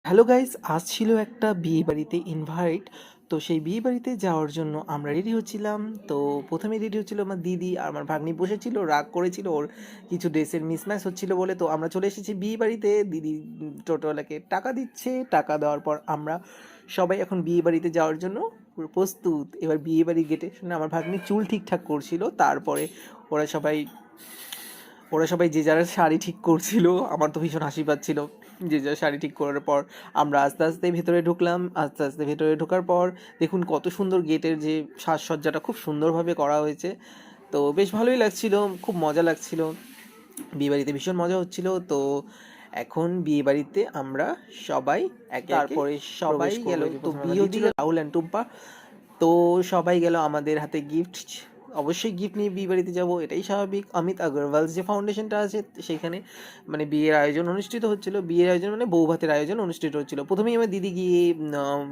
Hello guys, আজ ছিল একটা বিয়ে বাড়িতে ইনভাইট। তো সেই বিয়ে বাড়িতে যাওয়ার জন্য আমরা রেডি হচ্ছিলাম। তো প্রথমে রেডি হচ্ছিল আমার দিদি, আর আমার ভাগ্নি বসেছিল, রাগ করেছিল, ওর কিছু ড্রেসের মিসম্যাচ হচ্ছিল বলে। তো আমরা চলে এসেছি বিয়ে বাড়িতে। দিদি টোটোওয়ালাকে টাকা দিচ্ছে, টাকা দেওয়ার পর আমরা সবাই এখন বিয়ে বাড়িতে যাওয়ার জন্য পুরো প্রস্তুত। এবার বিয়ে বাড়ি গেটে শুনে আমার ভাগ্নি চুল ঠিকঠাক করছিল। তারপরে ওরা সবাই ওরা সবাই যে যার শাড়ি ঠিক করছিল। আমার তো ভীষণ হাসি পাচ্ছিল। যে যার শাড়ি ঠিক করার পর আমরা আস্তে আস্তে ভেতরে ঢুকলাম। আস্তে আস্তে ভেতরে ঢোকার পর দেখুন কত সুন্দর গেটের যে সাজসজ্জাটা খুব সুন্দরভাবে করা হয়েছে। তো বেশ ভালোই লাগছিল, খুব মজা লাগছিল। বিয়েবাড়িতে ভীষণ মজা হচ্ছিল। তো এখন বিয়েবাড়িতে আমরা সবাই একে তারপরে সবাই গেল। তো বিয়ে হচ্ছিল রাহুল অ্যান্ড টুম্পা। তো সবাই গেল, আমাদের হাতে গিফট। অবশ্যই গিফট নিয়ে বিয়ে বাড়িতে যাবো, এটাই স্বাভাবিক। অমিত আগরওয়ালস যে ফাউন্ডেশনটা আছে সেখানে মানে বিয়ের আয়োজন অনুষ্ঠিত হচ্ছিল। বিয়ের আয়োজন মানে বউ ভাতের আয়োজন অনুষ্ঠিত হচ্ছিল। প্রথমেই আমার দিদি গিয়ে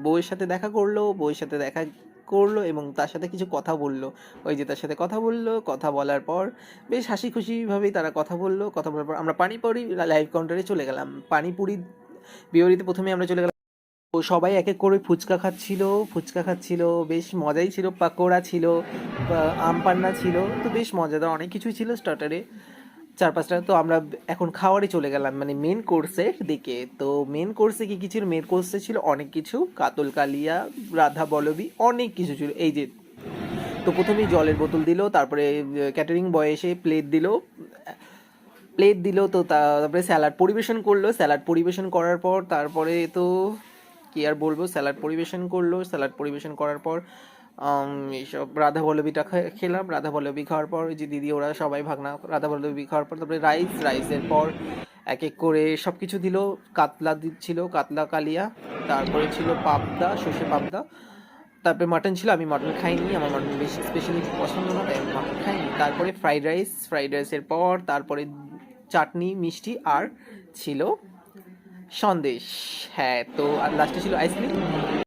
বউয়ের সাথে দেখা করলো, বউয়ের সাথে দেখা করলো এবং তার সাথে কিছু কথা বললো। ওই যে তার সাথে কথা বললো, কথা বলার পর বেশ হাসি খুশিভাবেই তারা কথা বললো। কথা বলার পর আমরা পানিপুরি লাইভ কাউন্টারে চলে গেলাম। পানিপুরি বিয়ে বাড়িতে প্রথমে আমরা চলে গেলাম। তো সবাই এক এক করে ফুচকা খাচ্ছিল, বেশ মজাই ছিল। পাকোড়া ছিল, আম পান্না ছিল, তো বেশ মজাদার অনেক কিছুই ছিল স্টার্টারে, চার পাঁচটা। তো আমরা এখন খাওয়ারে চলে গেলাম, মানে মেন কোর্সের দিকে। তো মেন কোর্সে কি কি ছিল? মেন কোর্সে ছিল অনেক কিছু, কাতল কালিয়া, রাধা বল্লবী, অনেক কিছু ছিল। এই যে, তো প্রথমেই জলের বোতল দিল, তারপরে ক্যাটারিং বয় এসে প্লেট দিল। তো তারপরে স্যালাড পরিবেশন করার পর তারপরে তো কি আর বলবো, স্যালাড পরিবেশন করার পর এইসব রাধা পল্লবীটা খেলাম। রাধা পল্লবী খাওয়ার পর যে দিদি ওরা সবাই ভাগনা রাধা পল্লবী খাওয়ার পর তারপরে রাইসের পর এক এক করে সব কিছু দিল। কাতলা দিচ্ছিল, কাতলা কালিয়া, তারপরে ছিল পাবদা, সর্ষে পাবদা, তারপরে মাটন ছিল। আমি মাটন খাইনি, আমার মাটন বেশি স্পেশালি পছন্দ না, তাই আমি মাটন খাইনি। তারপরে ফ্রাইড রাইসের পর তারপরে চাটনি, মিষ্টি, আর ছিল সন্দেশ। হ্যাঁ, তো আর লাস্টে ছিল আইসক্রিম।